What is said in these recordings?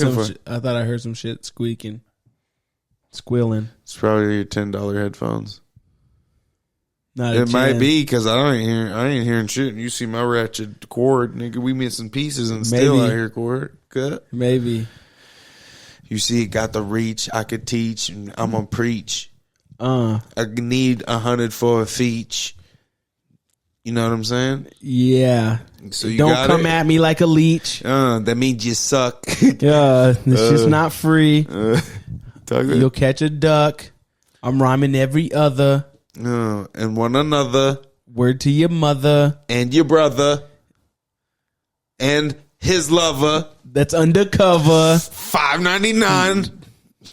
I thought I heard some shit squeaking, squealing. It's probably your $10 headphones. Not it might be because I ain't hearing shit. You see my ratchet cord, nigga. We missing pieces and still I hear cord cut. Maybe. You see, it got the reach. I could teach, and I'm gonna preach. I need 100 for a feature. You know what I'm saying? Yeah. So you don't come at me like a leech. That means you suck. Yeah, it's just not free. You'll catch a duck. I'm rhyming every other. And one another. Word to your mother. And your brother. And his lover. That's undercover. $5.99.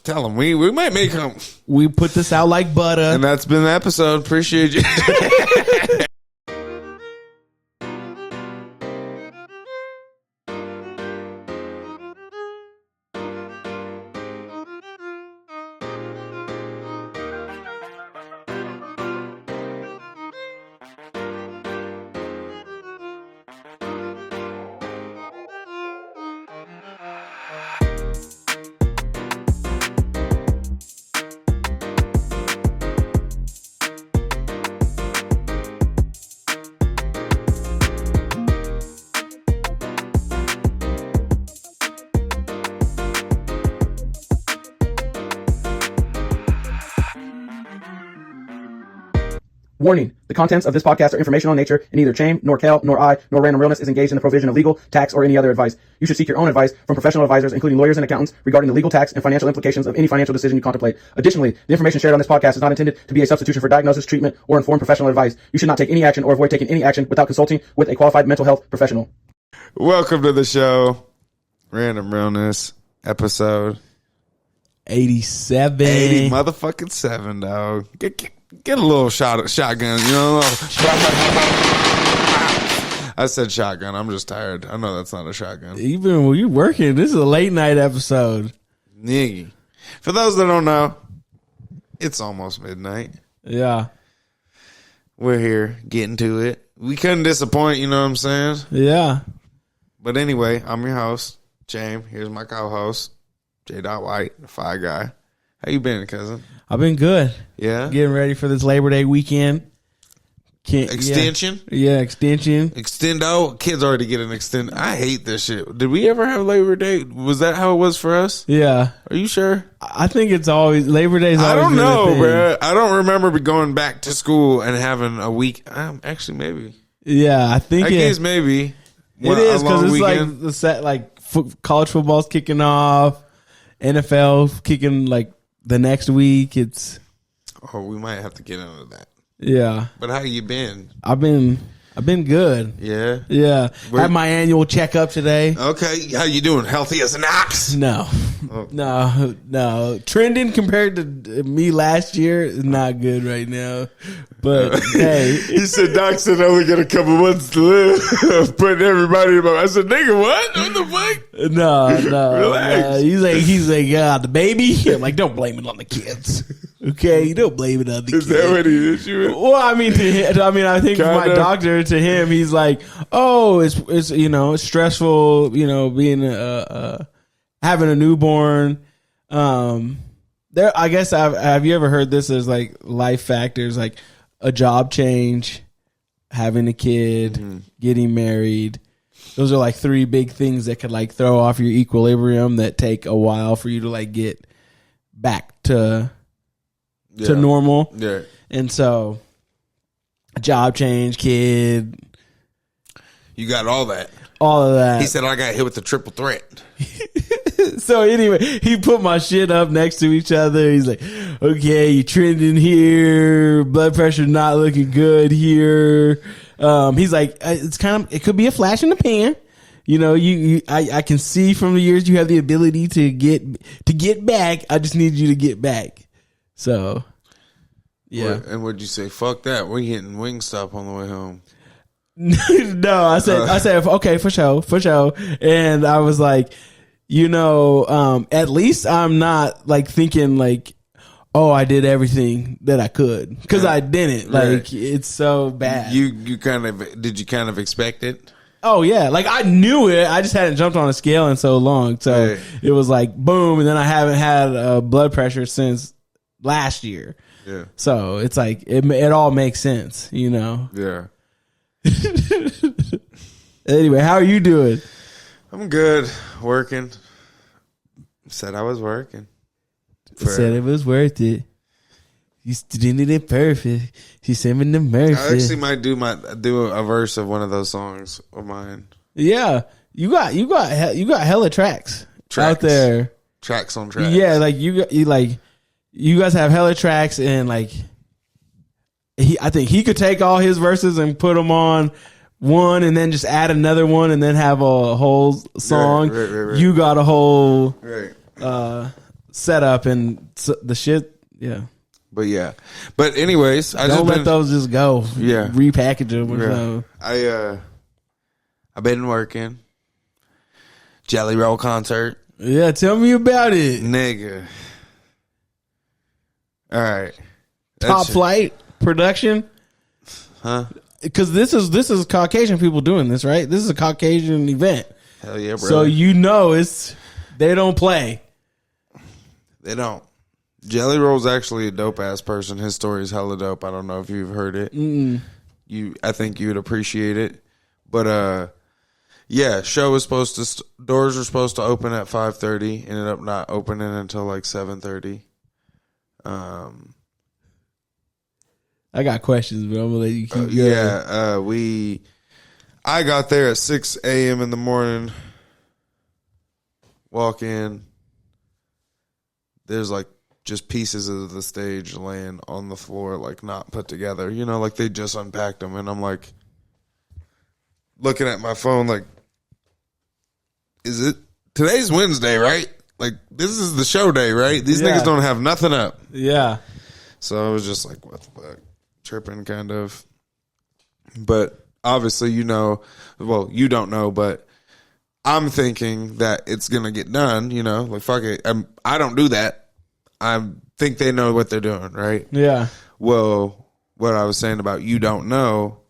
Tell him we might make him. We put this out like butter. And that's been the episode. Appreciate you. Warning, the contents of this podcast are informational in nature, and neither Chaim, nor Kel, nor I, nor Random Realness is engaged in the provision of legal, tax, or any other advice. You should seek your own advice from professional advisors, including lawyers and accountants, regarding the legal, tax, and financial implications of any financial decision you contemplate. Additionally, the information shared on this podcast is not intended to be a substitution for diagnosis, treatment, or informed professional advice. You should not take any action or avoid taking any action without consulting with a qualified mental health professional. Welcome to the show. Random Realness, episode 87. 80 motherfucking 7, dog. Get a little shotgun, you know. I said shotgun. I'm just tired. I know that's not a shotgun. Even when you working, this is a late night episode. Nigga. For those that don't know, it's almost midnight. Yeah. We're here getting to it. We couldn't disappoint, you know what I'm saying? Yeah. But anyway, I'm your host, James. Here's my co-host, J. White, the Fire Guy. How you been, cousin? I've been good. Yeah? Getting ready for this Labor Day weekend. Extension? Yeah, extension. Extendo? Kids already get an extend. I hate this shit. Did we ever have Labor Day? Was that how it was for us? Yeah. Are you sure? I think it's always, Labor Day's always I don't been a know, thing. bro. I don't remember going back to school and having a week. Actually, maybe. Yeah, I think I guess maybe. It is, because it's weekend. Like the set, like college football's kicking off, NFL kicking like the next week. It's we might have to get into that. Yeah. But how you been? I've been good. Yeah. Yeah. I had my annual checkup today. Okay. How you doing? Healthy as an ox? No. Oh. No. Trending compared to me last year is not good right now. But hey. He said, Doc said I only got a couple months to live. Putting everybody in my... I said, nigga, what? What the fuck? No. Relax. He's like, the baby? I'm like, don't blame it on the kids. Okay, you don't blame it on the Is that what he did you with? Well, I mean, I think for my doctor, to him, he's like, oh, it's it's stressful, being having a newborn. I guess have you ever heard this as like life factors, like a job change, having a kid, getting married. Those are like three big things that could like throw off your equilibrium that take a while for you to like get back to normal. Yeah. And so job change, kid. You got all that. All of that. He said I got hit with the triple threat. So anyway, he put my shit up next to each other. He's like, okay, you trending here. Blood pressure not looking good here. He's like, it could be a flash in the pan. I can see from the years you have the ability to get back. I just need you to get back. So, yeah. And what'd you say? Fuck that. We're hitting Wingstop on the way home. No, I said, okay, for sure. And I was like, at least I'm not like thinking like, oh, I did everything that I could, because I didn't. Like, it's so bad. Did you kind of expect it? Oh yeah, like I knew it. I just hadn't jumped on a scale in so long, so Right. it was like boom, and then I haven't had blood pressure since last year. Yeah. So it's like it all makes sense, you know. Yeah. Anyway, how are you doing? I'm good. Working. Said I was working. Said it was worth it. You did it perfect. She sent me the Murphy. I actually might do a verse of one of those songs of mine. Yeah, you got hella tracks out there. Tracks on tracks. Yeah, like you guys have hella tracks, and like I think he could take all his verses and put them on one, and then just add another one, and then have a whole song. Right. You got a whole Right. setup and the shit. Yeah. But anyways, Don't let those just go. Yeah. Repackage them or something. I've been working. Jelly Roll concert. Yeah, tell me about it. Nigga. All right. Top flight production. Huh? Because this is Caucasian people doing this, right? This is a Caucasian event. Hell yeah, bro. So you know they don't play. They don't. Jelly Roll's actually a dope ass person. His story is hella dope. I don't know if you've heard it. I think you would appreciate it. But yeah, show was supposed to doors were supposed to open at 5:30. Ended up not opening until like 7:30. I got questions, but I'm gonna let you keep going. Yeah, I got there at 6 a.m. in the morning. Walk in. There's like just pieces of the stage laying on the floor, like not put together. You know, like they just unpacked them, and I'm like looking at my phone, like, today's Wednesday, right? Like this is the show day, right? These niggas don't have nothing up. Yeah. So I was just like, what the fuck? Tripping kind of. But obviously, you don't know, but I'm thinking that it's going to get done, you know, like fuck it. I don't do that. I think they know what they're doing, right? Yeah. Well, what I was saying about you don't know,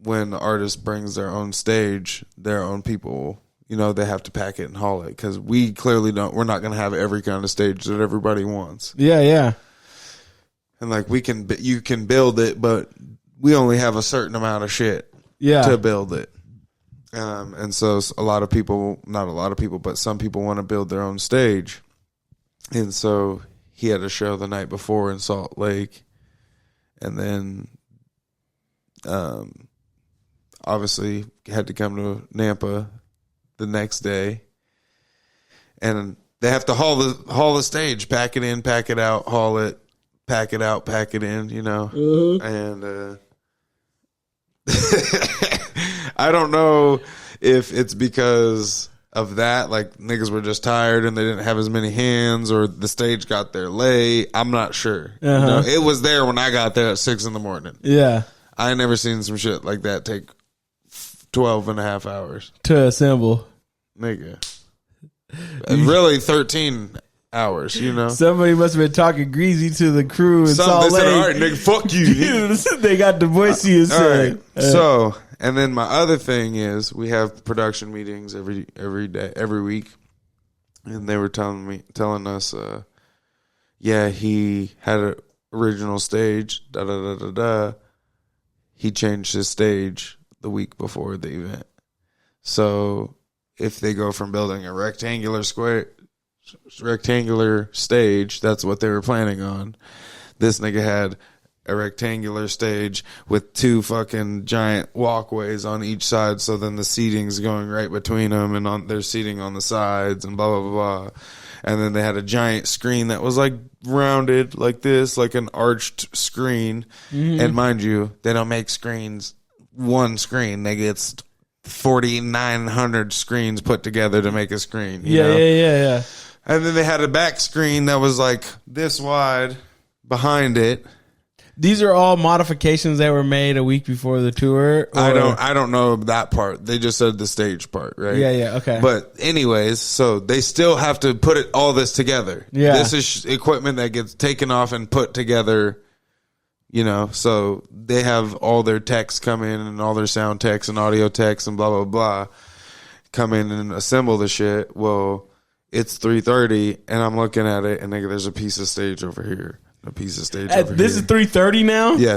when the artist brings their own stage, their own people, you know, they have to pack it and haul it, because we clearly don't. We're not going to have every kind of stage that everybody wants. Yeah, yeah. And like you can build it, but we only have a certain amount of shit to build it. And so a lot of people, not a lot of people, but some people want to build their own stage. And so he had a show the night before in Salt Lake, and then obviously had to come to Nampa the next day, and they have to haul the stage, pack it in, pack it out, haul it, pack it out, pack it in, you know. And I don't know if it's because of that, like niggas were just tired and they didn't have as many hands, or the stage got there late. I'm not sure. You know, it was there when I got there at 6 a.m. Yeah. I ain't never seen some shit like that take 12 and a half hours to assemble. Nigga. Really 13 hours, you know. Somebody must have been talking greasy to the crew in Salt Lake. They said, all right, nigga, fuck you. They got the voices. All right. So, and then my other thing is, we have production meetings every day, every week, and they were telling us, yeah, he had an original stage, he changed his stage the week before the event. So if they go from building a rectangular stage, that's what they were planning on. This nigga had a rectangular stage with 2 fucking giant walkways on each side, so then the seating's going right between them, and there's seating on the sides, and blah blah blah blah. And then they had a giant screen that was like rounded like this, like an arched screen. And mind you, they don't make screens one screen. They get 4,900 screens put together to make a screen. You know? Yeah. And then they had a back screen that was like this wide behind it. These are all modifications that were made a week before the tour. I don't know that part. They just said the stage part, right? Yeah, okay. But anyways, so they still have to put all this together. Yeah. This is equipment that gets taken off and put together, you know, so they have all their techs come in and all their sound techs and audio techs and blah, blah, blah, come in and assemble the shit. Well, it's 3:30 and I'm looking at it and nigga, there's a piece of stage over here. A piece of stage over This here. is 3:30 now? Yeah,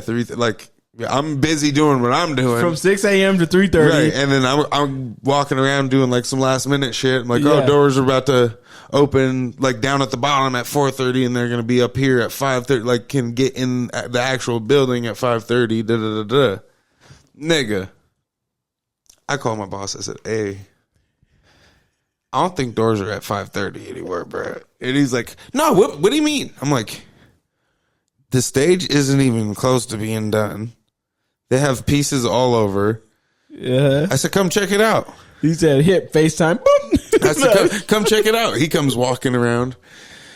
I'm busy doing what I'm doing. From 6 a.m. to 3:30. Right, and then I'm walking around doing like some last minute shit. I'm like, Yeah. doors are about to open like down at the bottom at 4:30 and they're going to be up here at 5:30, like can get in the actual building at 5:30. Da da da da. Nigga, I called my boss. I said, hey, I don't think doors are at 5:30 anywhere, bro. And he's like, no, what do you mean? I'm like, the stage isn't even close to being done. They have pieces all over. Yeah. I said, come check it out. He said, hit FaceTime. Boom. I said, come check it out. He comes walking around.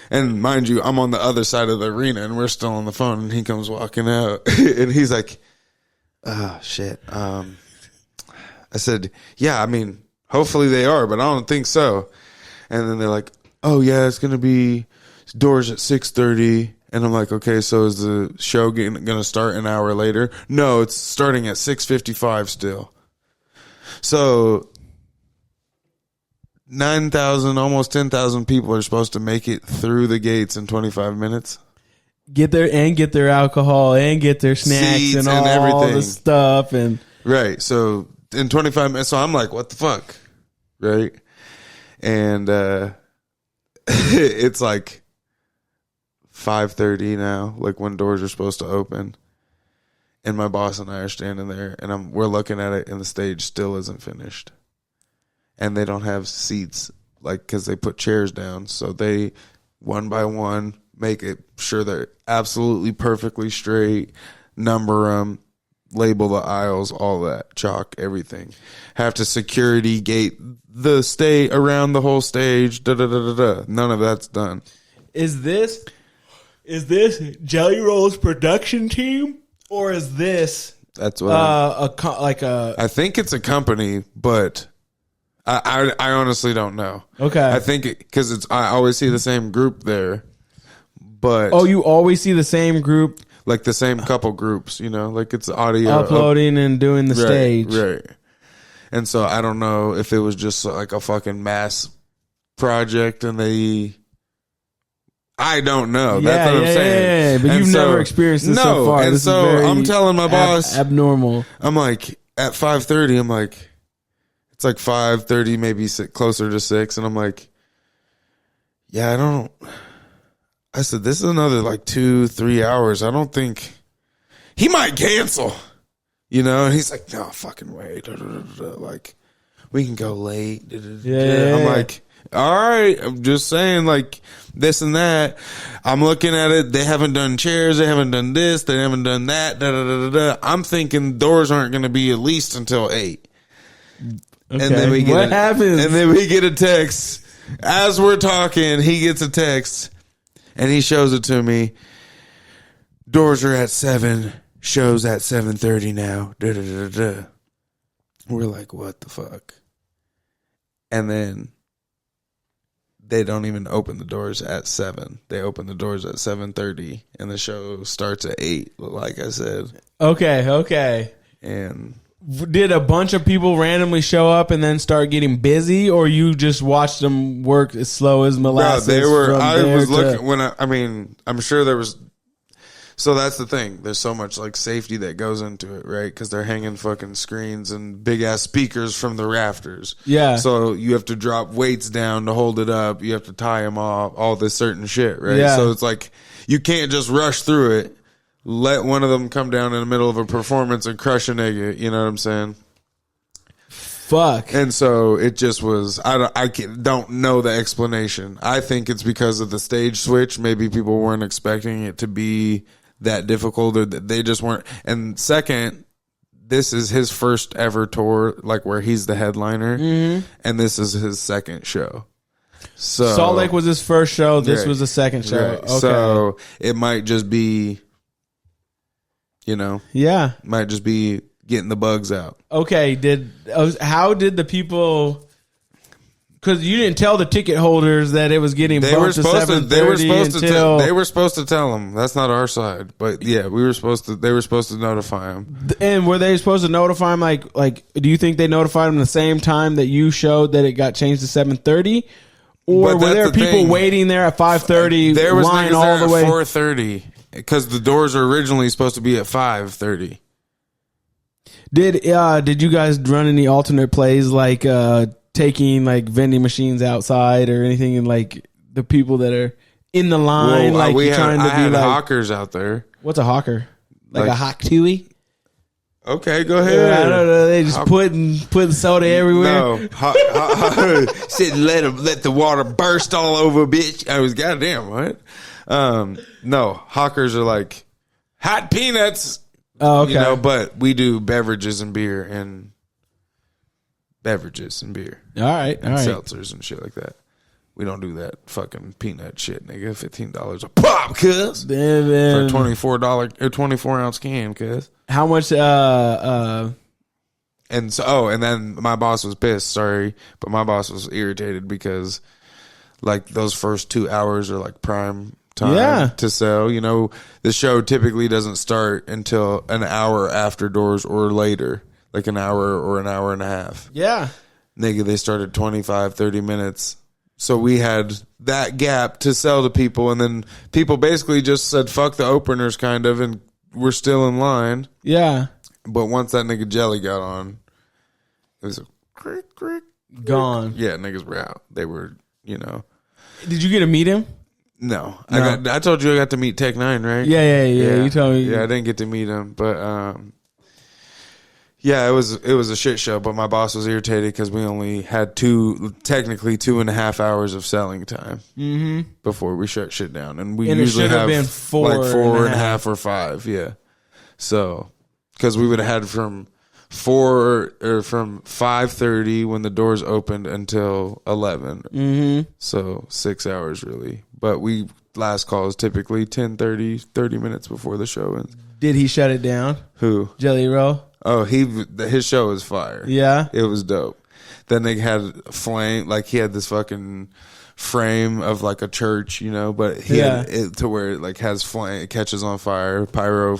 And mind you, I'm on the other side of the arena and we're still on the phone. And he comes walking out. And he's like, oh, shit. I said, yeah, I mean, hopefully they are, but I don't think so. And then they're like, oh, yeah, it's going to be doors at 6:30. And I'm like, okay, so is the show going to start an hour later? No, it's starting at 6:55 still. So 9,000, almost 10,000 people are supposed to make it through the gates in 25 minutes. Get their alcohol and get their snacks Seats and and all everything. the stuff. And Right. So in 25 minutes, so I'm like, what the fuck? Right. And it's like 5:30 now, like when doors are supposed to open. And my boss and I are standing there and we're looking at it and the stage still isn't finished. And they don't have seats, like, cause they put chairs down. So they, one by one, make it sure they're absolutely perfectly straight, number them, label the aisles, all that, chalk, everything. Have to security gate the around the whole stage, da da da da da. None of that's done. is this Jelly Roll's production team, or is this That's what I think it's a company, but I honestly don't know. Okay. I think because I always see the same group there, but Oh, you always see the same group like the same couple groups, you know, like it's audio uploading and doing the stage. right? And so I don't know if it was just like a fucking mass project, and I don't know. That's what I'm saying. Yeah, but And you've so- never experienced this no, so far. And This so is very I'm telling my boss, abnormal. I'm like at 5:30. I'm like, it's like 5:30, maybe closer to 6, and I'm like, yeah, I said, this is another like 2-3 hours. I don't think he might cancel, you know? And he's like, no fucking way. Da, da, da, da. Like, we can go late. Da, da, da. Yeah. I'm like, all right. I'm just saying, like, this and that. I'm looking at it. They haven't done chairs. They haven't done this. They haven't done that. Da, da, da, da, da. I'm thinking doors aren't going to be at least until 8. Okay. And then we get what happens? And then we get a text. As we're talking, he gets a text. And he shows it to me. Doors are at 7. Show's at 7:30 now. Da, da, da, da. We're like, what the fuck? And then they don't even open the doors at 7. They open the doors at 7:30, and the show starts at 8. Like I said, Okay. and Did a bunch of people randomly show up and then start getting busy, or you just watched them work as slow as molasses? they were. from I there was to- looking when I mean, I'm sure there was. So that's the thing. There's so much like safety that goes into it, right? Because they're hanging fucking screens and big ass speakers from the rafters. Yeah. So you have to drop weights down to hold it up. You have to tie them off. All this certain shit, right? Yeah. So it's like you can't just rush through it. Let one of them come down in the middle of a performance and crush a nigga. You know what I'm saying? Fuck. And so it just was. Don't know the explanation. I think it's because of the stage switch. Maybe people weren't expecting it to be that difficult, or that they just weren't. And second, this is his first ever tour, like where he's the headliner, and this is his second show. So Salt Lake was his first show. This Right. was the second show. Right. Okay. So it might just be, yeah. might just be getting the bugs out. Okay. How did the people Because you didn't tell the ticket holders that it was getting bumped to 7:30 they were supposed to tell them. That's not our side, but yeah, we were supposed to. They were supposed to notify them. And were they supposed to notify them? Like, do you think they notified them the same time that you showed that it got changed to 7:30, or were there people waiting there at 5:30? There was line niggas all there the way at 4:30 because the doors are originally supposed to be at 5:30. Did you guys run any alternate plays like taking like vending machines outside or anything, and like the people that are in the line, like we trying to I be had like hawkers out there. What's a hawker? Like a hawk tui? Okay, go ahead. Yeah, I don't know. They just putting soda everywhere. No, said let the water burst all over, bitch. I was goddamn what? No, hawkers are like hot peanuts. Oh, okay. You know, but we do beverages and beer and beverages and beer. All right, and seltzers and shit like that. We don't do that fucking peanut shit, nigga. $15 a pop, cuz. For $24 or 24-ounce can, cuz. How much? And so, and then my boss was pissed. Sorry, but my boss was irritated because, like, those first 2 hours are like prime time to sell. You know, the show typically doesn't start until an hour after doors or later, like an hour or an hour and a half. Yeah. Nigga, they started 25, 30 minutes. So we had that gap to sell to people, and then people basically just said, fuck the openers, kind of, and we're still in line. Yeah. But once that nigga Jelly got on, it was a crick, crick. Gone. Yeah, niggas were out. They were, you know. Did you get to meet him? No. I told you I got to meet Tech 9, right? Yeah. You told me. Yeah, I didn't get to meet him, but yeah, it was a shit show. But my boss was irritated because we only had technically 2.5 hours of selling time before we shut shit down, and we usually have been like 4.5 or 5. Yeah, so because we would have had from 5:30 when the doors opened until 11. So 6 hours really. But last call is typically 10:30, 30 minutes before the show ends. Did he shut it down? Who? Jelly Roll? Oh, his show was fire. Yeah. It was dope. Then they had flame, like he had this fucking frame of like a church, you know, but he had it to where it like has flame, it catches on fire, pyro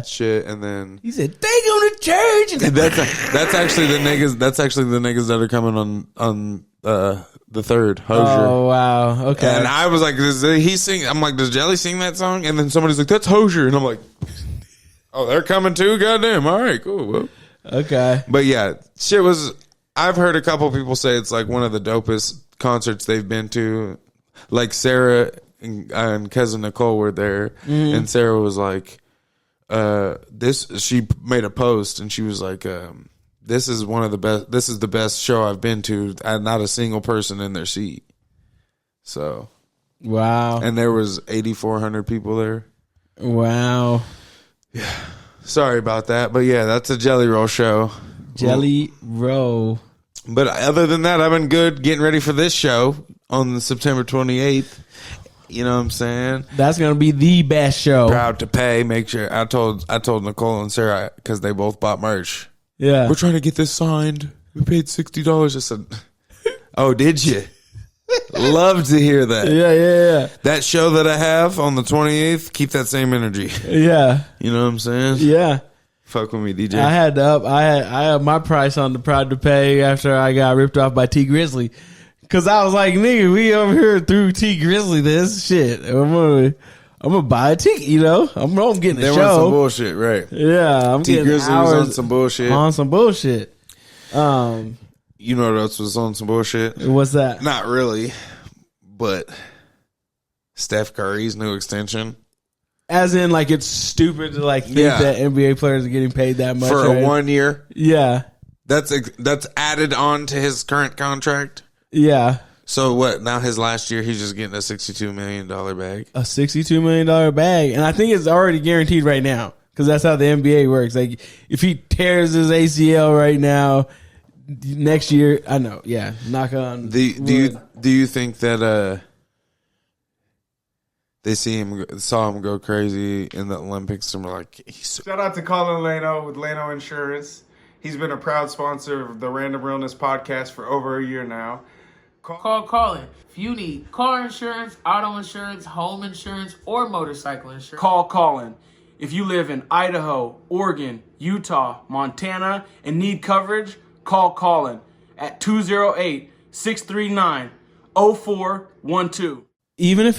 shit, and then he said, "They go to church." And that's actually the niggas that are coming on the third Hosier. Oh wow. Okay. And I was like, does he sing? I'm like, does Jelly sing that song? And then somebody's like, that's Hosier, and I'm like, oh, they're coming too? Goddamn. All right, cool. Well. Okay. But yeah, shit was, I've heard a couple people say it's like one of the dopest concerts they've been to. Like Sarah and cousin Nicole were there, and Sarah was like, she made a post and she was like, this is the best show I've been to. Not a single person in their seat. So. Wow. And there was 8,400 people there. Wow. Yeah. Sorry about that. But yeah, that's a Jelly Roll show. Jelly Roll. But other than that, I've been good getting ready for this show on September 28th. You know what I'm saying? That's going to be the best show. Proud to pay. Make sure. I told Nicole and Sarah because they both bought merch. Yeah. We're trying to get this signed. We paid $60. I said, oh, did you? Love to hear that. Yeah. That show that I have on the 28th, keep that same energy. Yeah. You know what I'm saying? Yeah. Fuck with me, DJ. I had my price on the Proud to Pay after I got ripped off by T Grizzly. Cause I was like, nigga, we over here through T Grizzly this shit. I'm gonna buy a ticket, you know? I'm getting a show. They want some bullshit, right? Yeah, I'm T getting Grizzly was on some bullshit. On some bullshit. You know what else was on some bullshit? What's that? Not really, but Steph Curry's new extension. As in, like, it's stupid to like think that NBA players are getting paid that much for right? a 1 year. Yeah, that's added on to his current contract. Yeah. So what? Now his last year, he's just getting a $62 million bag. A $62 million bag, and I think it's already guaranteed right now because that's how the NBA works. Like, if he tears his ACL right now, next year, I know. Yeah, knock on. Do you think that they saw him go crazy in the Olympics and were like, shout out to Colin Lano with Lano Insurance. He's been a proud sponsor of the Random Realness podcast for over a year now. Call Colin. If you need car insurance, auto insurance, home insurance, or motorcycle insurance, Call Colin. If you live in Idaho, Oregon, Utah, Montana, and need coverage, call Colin at 208-639-0412. Even if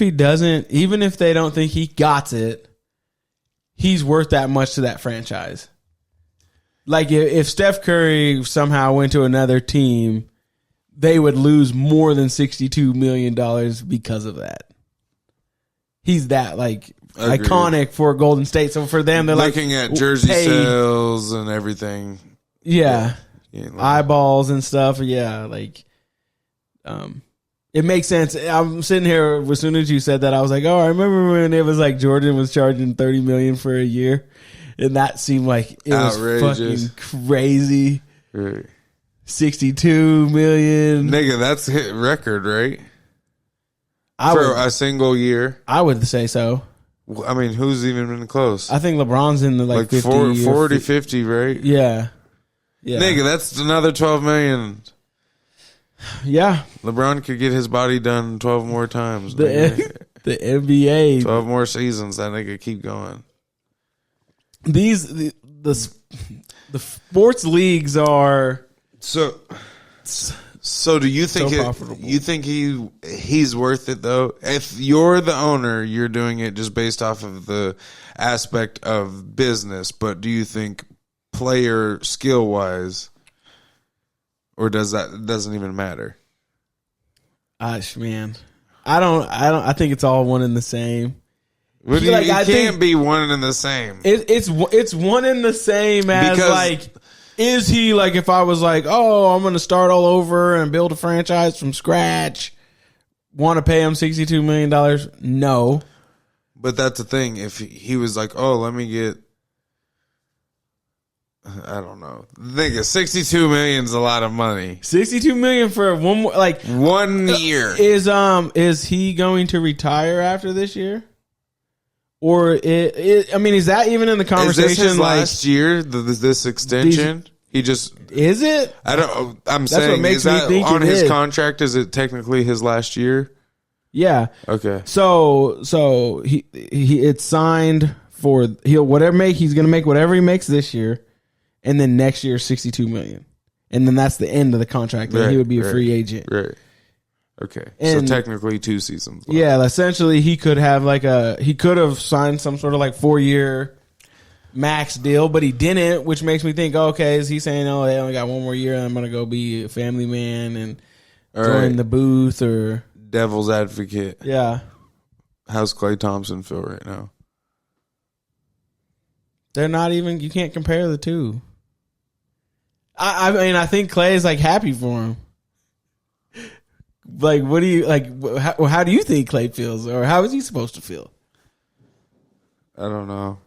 they don't think he got it, he's worth that much to that franchise. Like if Steph Curry somehow went to another team, they would lose more than $62 million because of that. He's that iconic for Golden State. So for them, they're looking at jersey sales and everything. Yeah. Eyeballs and stuff. Yeah. It makes sense. I'm sitting here as soon as you said that, I was like, oh, I remember when it was like Jordan was charging $30 million for a year, and that seemed like it outrageous. Was fucking crazy. Right. $62 million. Nigga, that's hit record, right? For a single year. I would say so. I mean, who's even been close? I think LeBron's in the 50, 40, 50, right? Yeah. Nigga, that's another $12 million. Yeah. LeBron could get his body done 12 more times. The NBA. 12 more seasons. That nigga keep going. The sports leagues are so do you think you think he's worth it though? If you're the owner, you're doing it just based off of the aspect of business, but do you think player skill wise, or doesn't even matter? Gosh, man. I think it's all one and the same. Well, it can't be one and the same. It's one and the same as because, is he if I was I'm going to start all over and build a franchise from scratch, want to pay him $62 million? No. But that's the thing. If he was let me get, I don't know. Nigga, $62 million is a lot of money. $62 million for one more, 1 year. Is he going to retire after this year? Or is that even in the conversation? Is this his last year? This extension? Is it? I don't. I'm That's saying what makes is that me think on it his is. contract? Is it technically his last year? Yeah. Okay. So he it's signed for he's going to make whatever he makes this year, and then next year $62 million, and then that's the end of the contract. Then he would be a free agent. Right. Okay. And so technically 2 seasons left. Yeah, essentially he could have he could have signed some sort of 4-year max deal, but he didn't, which makes me think, okay, is he saying, oh, they only got 1 more year and I'm going to go be a family man and join the booth or devil's advocate. Yeah. How's Klay Thompson feel right now? They're not even, you can't compare the two. I mean, I think Klay's happy for him. What do you how do you think Klay feels, or how is he supposed to feel? I don't know.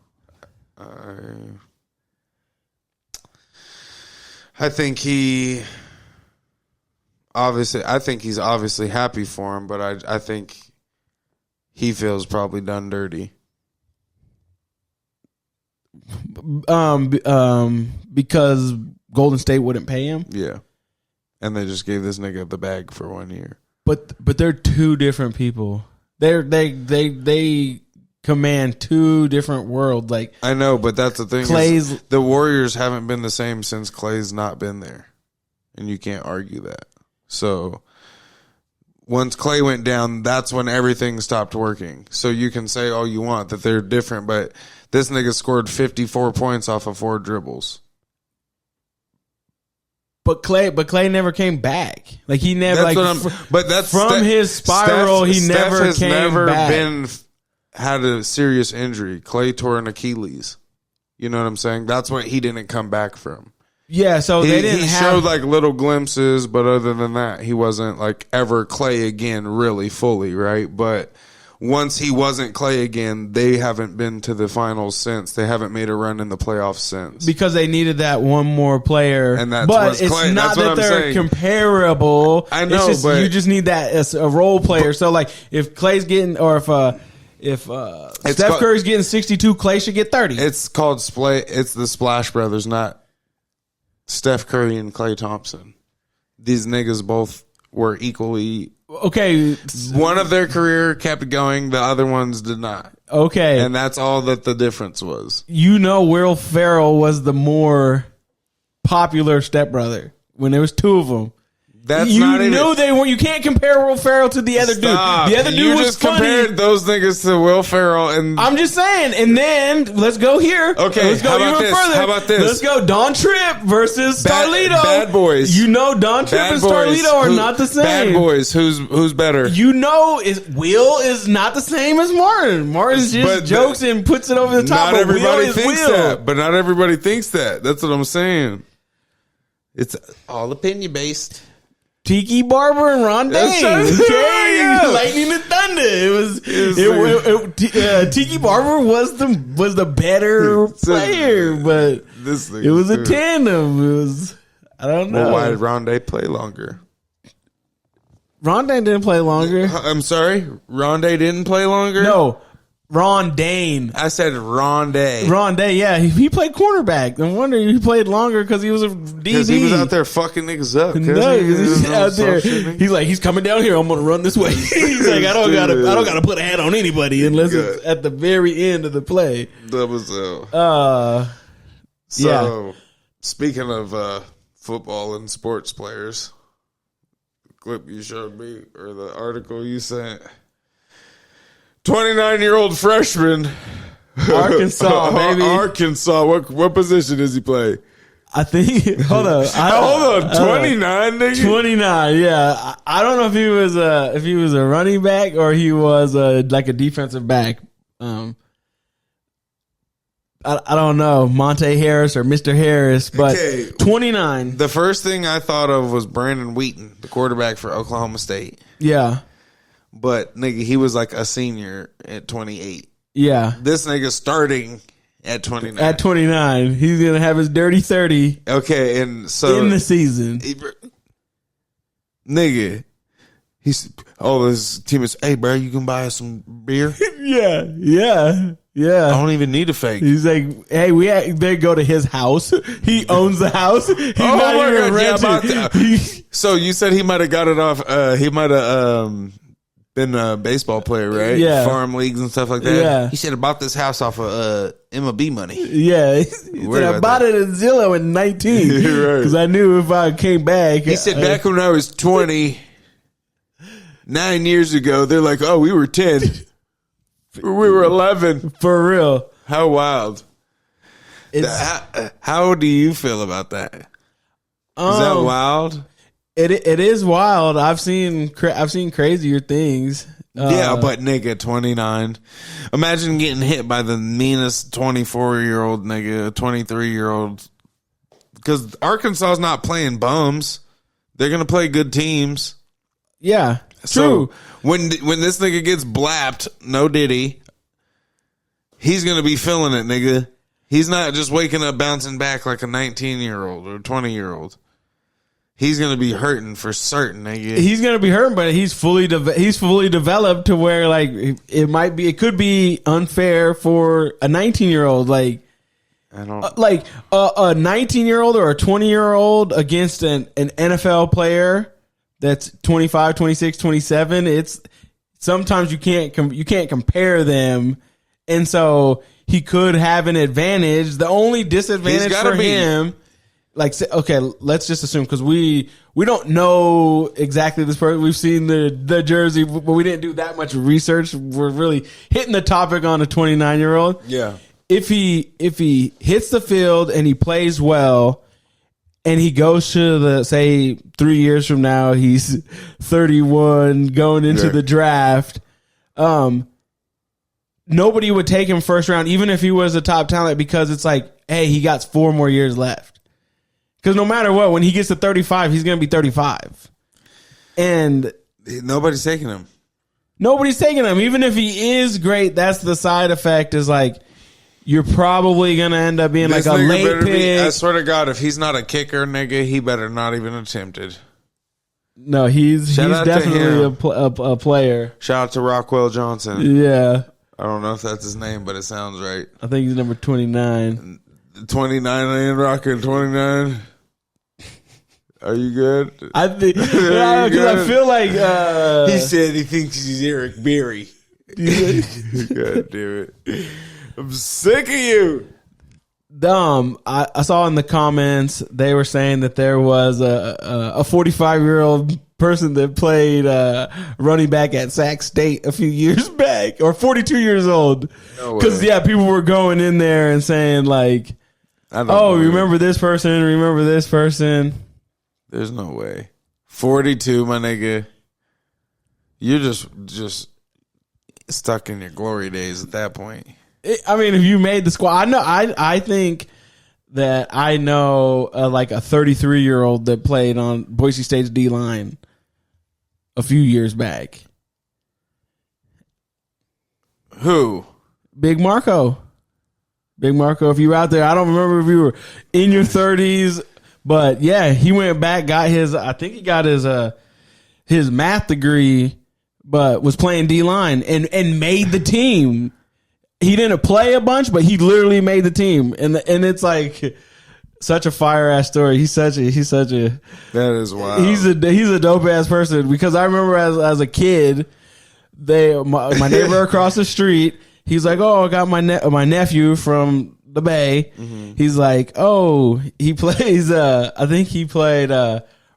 I think he's obviously happy for him, but I think he feels probably done dirty. Because Golden State wouldn't pay him. Yeah. And they just gave this nigga the bag for 1 year. But they're two different people. They command two different worlds. I know, but that's the thing. Klay's the Warriors haven't been the same since Klay's not been there, and you can't argue that. So once Klay went down, that's when everything stopped working. So you can say all you want that they're different, but this nigga scored 54 points off of 4 dribbles. But Klay never came back. He never from his spiral. He Steph never has came never back. Had a serious injury. Klay tore an Achilles. You know what I'm saying? That's what he didn't come back from. Yeah, so they didn't. He showed little glimpses, but other than that, he wasn't ever Klay again, really fully, right? But once he wasn't Klay again, they haven't been to the finals since. They haven't made a run in the playoffs since. Because they needed that one more player. And that's but it's Klay, not that's that they're saying. Comparable. I know, it's just, but you just need that as a role player. So if Klay's getting, or if Steph Curry's getting 62, Klay should get 30. It's called It's the Splash Brothers, not Steph Curry and Klay Thompson. These niggas both were equally. Okay. One of their career kept going, the other ones did not. Okay. And that's all that the difference was. You know, Will Ferrell was the more popular stepbrother when there was two of them. That's you not even. knew they were. You can't compare Will Ferrell to the other Stop. dude. The other dude you was just funny. compared those niggas to Will Ferrell and. I'm just saying. And then let's go here. Okay, let's go how about even this? further. How about this? Let's go. Don Tripp versus Starlito. Bad Boys. You know, Don Tripp Bad and Boys. Starlito are Who- not the same. Bad Boys. Who's better? You know, Will is not the same as Martin. Martin just But jokes and puts it over the top. Not But everybody Will is thinks Will. that. But not everybody thinks that. That's what I'm saying. It's all opinion based. Tiki Barber and Ron That's Dane. right. Okay, Yeah. Lightning and Thunder. Tiki Barber was the better player, but This thing it was a too. tandem. It was, I don't know. Well, why did Rondé play longer? Ron Dane didn't play longer. I'm sorry, Rondé didn't play longer. No, Ron Dane. I said Rondé. Ron Dane, yeah, he played cornerback. No wonder he played longer because he was a DB. Because he was out there fucking niggas up. No, 'cause he's out there. He's like, he's coming down here. I'm gonna run this way. He's like, I don't gotta put a hat on anybody unless it's at the very end of the play. That was Yeah. Speaking of football and sports players, the clip you showed me or the article you sent, 29-year-old freshman, Arkansas, baby. Arkansas. What position does he play? I think. Hold on. Hold on, 29, nigga. 29. Yeah, I don't know if he was a running back or he was like a defensive back. I don't know, Monte Harris or Mr. Harris, but Okay. 29. The first thing I thought of was Brandon Wheaton, the quarterback for Oklahoma State. Yeah, But nigga, he was like a senior at 28. yeah. This nigga starting at 29. At 29, he's gonna have his dirty 30 Okay, and so in the season. nigga, his team is, hey bro, you can buy us some beer? Yeah. I don't even need a fake. He's like, hey, they go to his house. He owns the house. He's not my even God, yeah, renting. about that. So you said he might have got it off. He might have been a baseball player, right? Yeah. Farm leagues and stuff like that. Yeah. He should have bought this house off of MLB money. Yeah, he said, I about bought that. it at Zillow in 19 Right. because I knew if I came back. He said back when I was 20, 9 years ago, they're like, oh, we were 10. We were 11. For real. How wild. It's, How do you feel about that? Is that wild? It is wild. I've seen crazier things. Yeah, but nigga, 29. Imagine getting hit by the meanest 24-year-old nigga, 23-year-old. Because Arkansas's not playing bums. They're going to play good teams. Yeah, So true. when this nigga gets blapped, no diddy, he's going to be feeling it, nigga. He's not just waking up bouncing back like a 19-year-old or 20-year-old. He's going to be hurting for certain, nigga. He's gonna be hurt, but he's fully developed to where like it could be unfair for a 19-year-old like. I don't Like a 19-year-old or a 20-year-old against an NFL player that's 25, 26, 27. It's sometimes you can't compare them, and so he could have an advantage. The only disadvantage for him, like, okay, let's just assume because we don't know exactly this person. We've seen the jersey, but we didn't do that much research. We're really hitting the topic on a 29-year-old. Yeah. If he hits the field and he plays well and he goes to the, say 3 years from now, he's 31 going into the draft, nobody would take him first round, even if he was a top talent, because it's like, hey, he got 4 more years left. Because no matter what, when he gets to 35, he's going to be 35. And nobody's taking him. Nobody's taking him. Even if he is great, that's the side effect is like, you're probably going to end up being This like a nigga late better pick. I swear to God, if he's not a kicker, nigga, he better not even attempt it. No, he's Shout out to definitely him. a player. Shout out to Rockwell Johnson. Yeah. I don't know if that's his name, but it sounds right. I think he's number 29. 29 ain't rocking 29. Are you good? I think because I feel like he said he thinks he's Eric Berry. God damn it! I'm sick of you. I saw in the comments they were saying that there was a 45-year-old person that played running back at Sac State a few years back, or 42 years old. Because people were going in there and saying like, "Oh, remember this person? Remember this person?" There's no way. 42, my nigga. You're just stuck in your glory days at that point. I mean, if you made the squad, I think that I know like a 33-year-old that played on Boise State's D line a few years back. Who? Big Marco. Big Marco, if you were out there, I don't remember if you were in your 30s, but yeah, he went back, I think he got his math degree, but was playing D line and made the team. He didn't play a bunch, but he literally made the team, and it's like such a fire ass story. He's such a that is wild. He's a dope ass person, because I remember as a kid, my neighbor across the street, he's like, "Oh, I got my nephew from the Bay." Mm-hmm. He's like, "Oh, he plays I think he played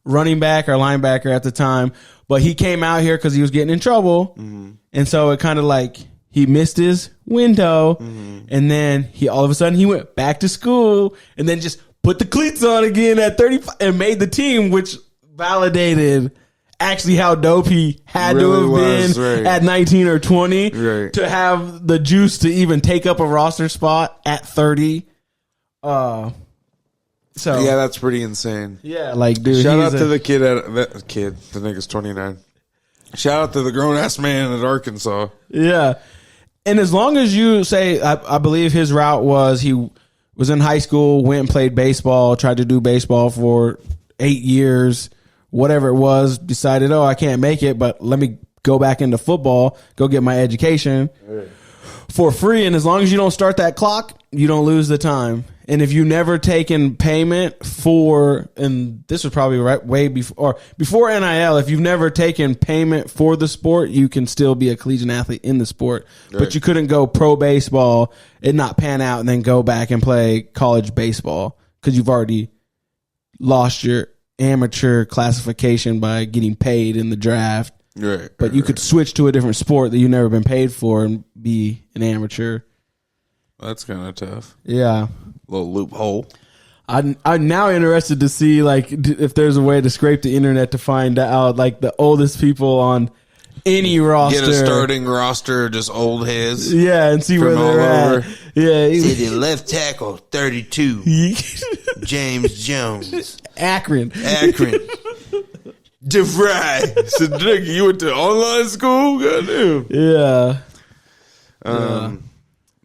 running back or linebacker at the time, but he came out here because he was getting in trouble, and so it kind of like." He missed his window, and then all of a sudden he went back to school, and then just put the cleats on again at 35 and made the team, which validated actually how dope he had to have been at 19 or 20 to have the juice to even take up a roster spot at 30. So yeah, that's pretty insane. Yeah, like dude, shout out to the kid. The nigga's 29. Shout out to the grown ass man at Arkansas. Yeah. And as long as you say, I believe his route was he was in high school, went and played baseball, tried to do baseball for 8 years, whatever it was, decided, oh, I can't make it, but let me go back into football, go get my education for free. And as long as you don't start that clock, you don't lose the time. And if you never taken payment for, and this was probably way before NIL, if you've never taken payment for the sport, you can still be a collegiate athlete in the sport. Right. But you couldn't go pro baseball and not pan out and then go back and play college baseball because you've already lost your amateur classification by getting paid in the draft. Right. But you could switch to a different sport that you've never been paid for and be an amateur. That's kind of tough. Yeah. Little loophole. I'm now interested to see like if there's a way to scrape the internet to find out like the oldest people on any roster. Get a starting roster, just old heads. Yeah, and see where they're at. Yeah, see the left tackle, 32, James Jones, Akron. DeVry. So, nigga, you went to online school? Goddamn. Yeah.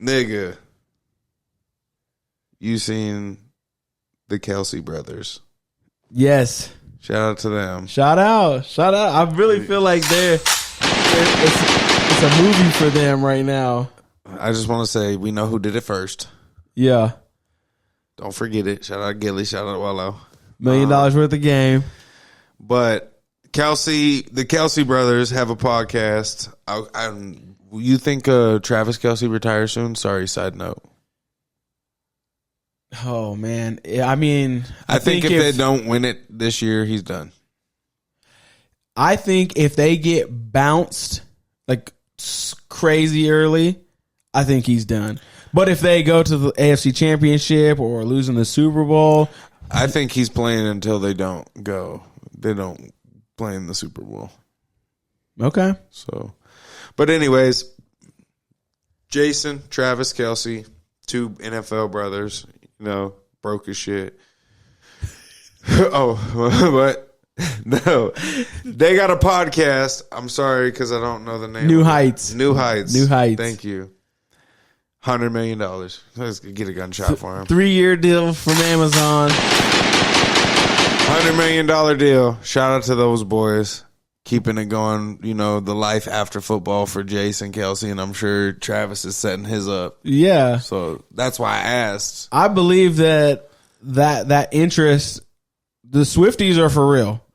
Nigga, you seen the Kelsey brothers? Yes. Shout out to them. Shout out. I really feel like it's a movie for them right now. I just want to say we know who did it first. Yeah. Don't forget it. Shout out Gilly. Shout out Wallow. $1 million worth of game. But the Kelsey brothers have a podcast. You think Travis Kelsey retires soon? Sorry, side note. Oh, man. I mean, I think if they don't win it this year, he's done. I think if they get bounced like crazy early, I think he's done. But if they go to the AFC Championship or losing the Super Bowl, I think he's playing until they don't go. They don't play in the Super Bowl. Okay. So, but anyways, Jason, Travis Kelsey, two NFL brothers, broke as shit. But no, they got a podcast. I'm sorry because I don't know the name. New Heights. Thank you. $100 million. Let's get a gunshot for him. 3-year deal from Amazon. $100 million deal. Shout out to those boys. Keeping it going, the life after football for Jason Kelsey, and I'm sure Travis is setting his up. Yeah. So that's why I asked. I believe that interest the Swifties are for real.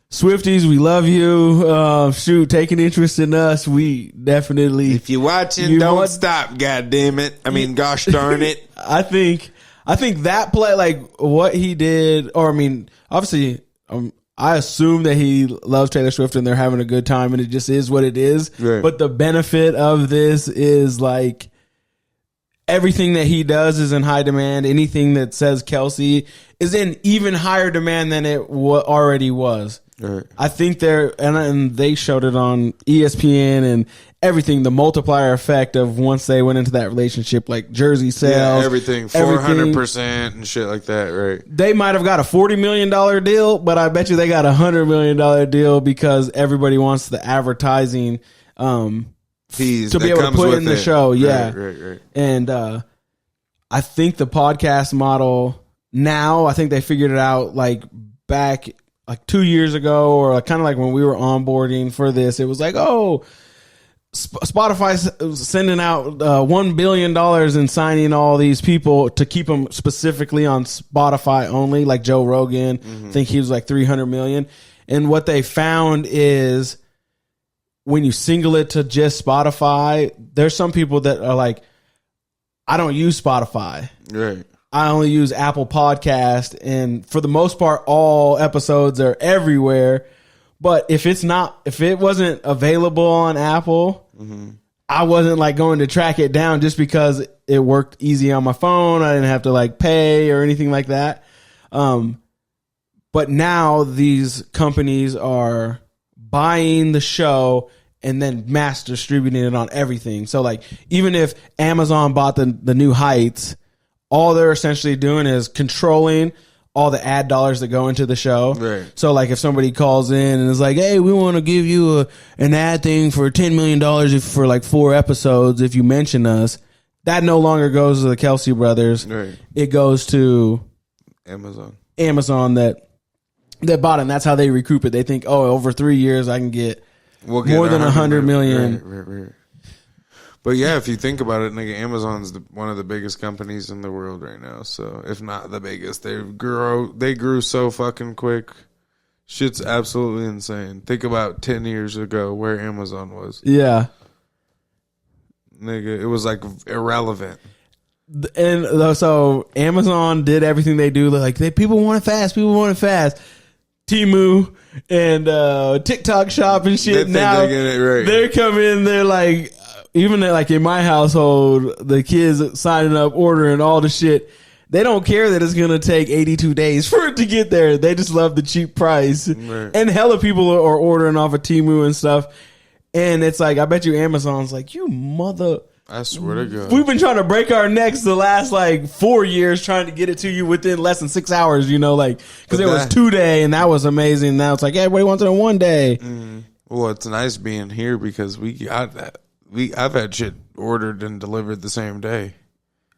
Swifties, we love you. Shoot, taking interest in us. We definitely. If you're watching, don't stop. God damn it. I mean, gosh darn it. I think that play, like what he did, or I mean, obviously, I assume that he loves Taylor Swift and they're having a good time, and it just is what it is. Right. But the benefit of this is like everything that he does is in high demand. Anything that says Kelsey is in even higher demand than it already was. Right. I think and they showed it on ESPN and everything, the multiplier effect of once they went into that relationship, like jersey sales, everything 400% and shit like that. Right. They might have got a $40 million deal, but I bet you they got $100 million deal because everybody wants the advertising fees to be able to put in the show. Yeah. Right. And I think the podcast model now, I think they figured it out like back like 2 years ago, or kind of like when we were onboarding for this. It was like, oh, Spotify's sending out $1 billion and signing all these people to keep them specifically on Spotify only, like Joe Rogan. I think he was like 300 million. And what they found is when you single it to just Spotify, there's some people that are like, I don't use Spotify. Right. I only use Apple Podcast, and for the most part, all episodes are everywhere. But if it wasn't available on Apple, I wasn't like going to track it down just because it worked easy on my phone. I didn't have to like pay or anything like that. But now these companies are buying the show and then mass distributing it on everything. So like, even if Amazon bought the New Heights, all they're essentially doing is controlling all the ad dollars that go into the show. Right. So like if somebody calls in and is like, hey, we want to give you an ad thing for $10 million for like 4 episodes if you mention us, that no longer goes to the Kelsey brothers. Right. It goes to Amazon that bought it, and that's how they recoup it. They think, oh, over 3 years I can get more than 100 million. Right. But yeah, if you think about it, nigga, Amazon's one of the biggest companies in the world right now. So if not the biggest, they grew so fucking quick. Shit's absolutely insane. Think about 10 years ago where Amazon was. Yeah. Nigga, it was like irrelevant. And so Amazon did everything they do. Like people want it fast. Temu and TikTok shop and shit. Now they're coming. They're like, even like in my household, the kids signing up, ordering all the shit. They don't care that it's going to take 82 days for it to get there. They just love the cheap price. Right. And hella people are ordering off of Temu and stuff. And it's like, I bet you Amazon's like, you mother. I swear to God. We've been trying to break our necks the last like 4 years trying to get it to you within less than 6 hours, you know, like, because it was 2 day and that was amazing. Now it's like, everybody wants it in 1 day. Well, it's nice being here because we got that. I've had shit ordered and delivered the same day.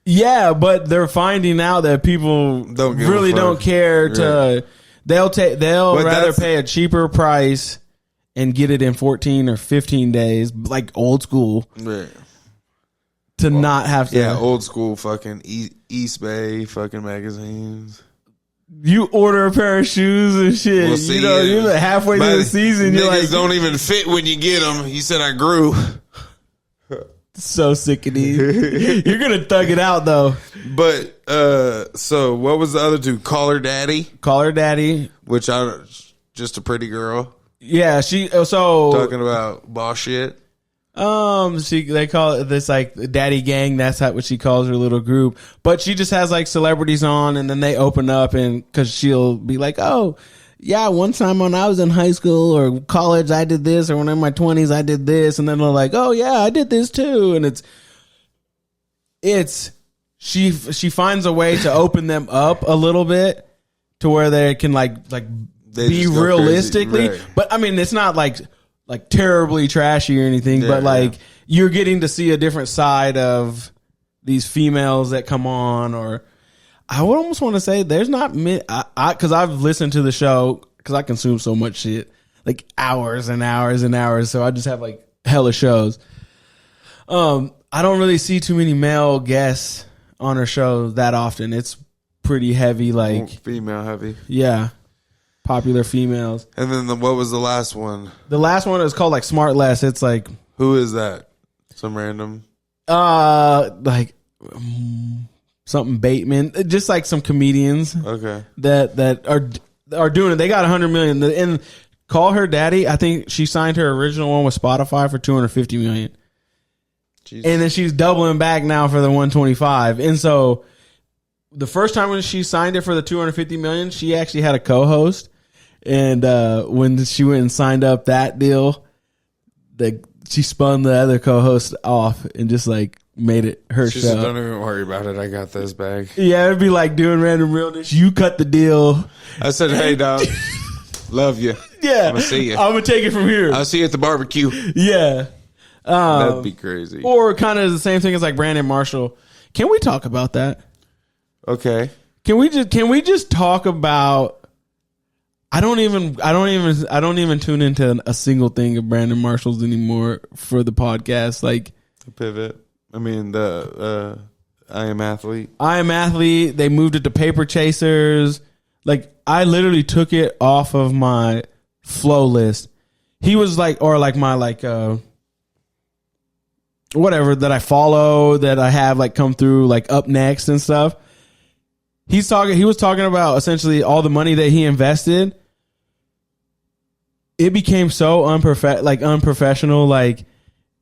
Yeah, but they're finding out that people don't care to. Right. They'll rather pay a cheaper price and get it in 14 or 15 days, like old school. Right. Not have to. Yeah, old school fucking East Bay fucking magazines. You order a pair of shoes and shit. Well, see, you're like halfway through the season. You're like, don't even fit when you get them. He said I grew. So sick of these. You're gonna thug it out though. But so what was the other two? Call Her Daddy, which just a pretty girl. Yeah, talking about boss shit. They call it this like daddy gang. That's what she calls her little group. But she just has like celebrities on, and then they open up, and because she'll be like, oh. Yeah, one time when I was in high school or college, I did this, or when I'm in my 20s, I did this, and then they're like, "Oh yeah, I did this too." And she finds a way to open them up a little bit to where they can like be realistically, right. But I mean, it's not like terribly trashy or anything, but like you're getting to see a different side of these females that come on, or. I would almost want to say there's not because I've listened to the show because I consume so much shit, like hours and hours and hours. So I just have like hella shows. I don't really see too many male guests on her show that often. It's pretty heavy, like female heavy. Yeah. popular females. And then what was the last one? The last one is called like Smart Less. It's like Who is that? Some random. like something Bateman, just like some comedians. Okay. That are doing it. They got 100 million. And Call Her Daddy, I think she signed her original one with Spotify for 250 million. Jesus. And then she's doubling back now for the 125. And so the first time when she signed it for the 250 million, she actually had a co-host. And when she went and signed up that deal, she spun the other co-host off and just like made it her She show. said, don't even worry about it. I got this bag. Yeah, it'd be like doing Random Realness. You cut the deal. I said, hey, dog. Love you. Yeah. I'm going to see you. I'm going to take it from here. I'll see you at the barbecue. Yeah. That'd be crazy. Or kind of the same thing as like Brandon Marshall. Can we talk about that? Okay. Can we just talk about I don't even tune into a single thing of Brandon Marshall's anymore for the podcast. Like Pivot. I mean, the I Am Athlete. They moved it to Paper Chasers. Like I literally took it off of my flow list. He was like, or like my like whatever that I follow that I have like come through like up next and stuff. He was talking about essentially all the money that he invested. It became so unprofessional. Like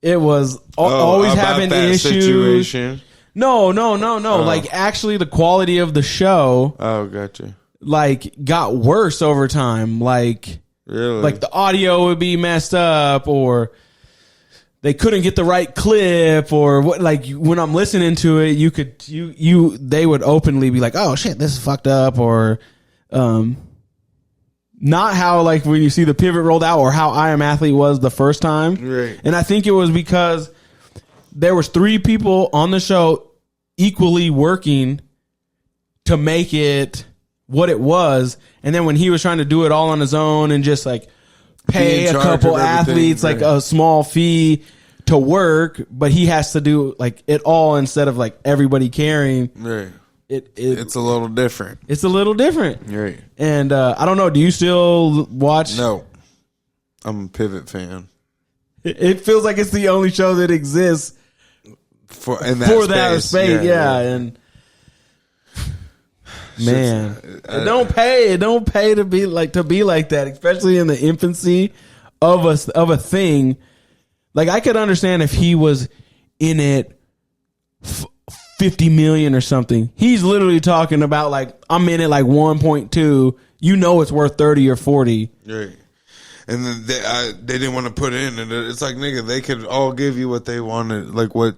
it was always having that issues. Situation. No. Like actually the quality of the show Oh, gotcha. like got worse over time. Like Really? like the audio would be messed up or they couldn't get the right clip or what, like when I'm listening to it, they would openly be like, oh shit, this is fucked up or, not how like when you see the pivot rolled out or how I Am Athlete was the first time. Right. And I think it was because there was 3 people on the show equally working to make it what it was. And then when he was trying to do it all on his own and just like pay a couple athletes like a small fee to work, but he has to do like it all instead of like everybody caring. Right. It's a little different. It's a little different. Right. And I don't know. Do you still watch? No. I'm a Pivot fan. It feels like it's the only show that exists For that space. Yeah. And man, it don't pay. It don't pay to be like that, especially in the infancy of a thing. Like I could understand if he was in it 50 million or something. He's literally talking about like I'm in it like 1.2. You know it's worth 30 or 40. Right. And then they didn't want to put in, and it's like nigga, they could all give you what they wanted, like what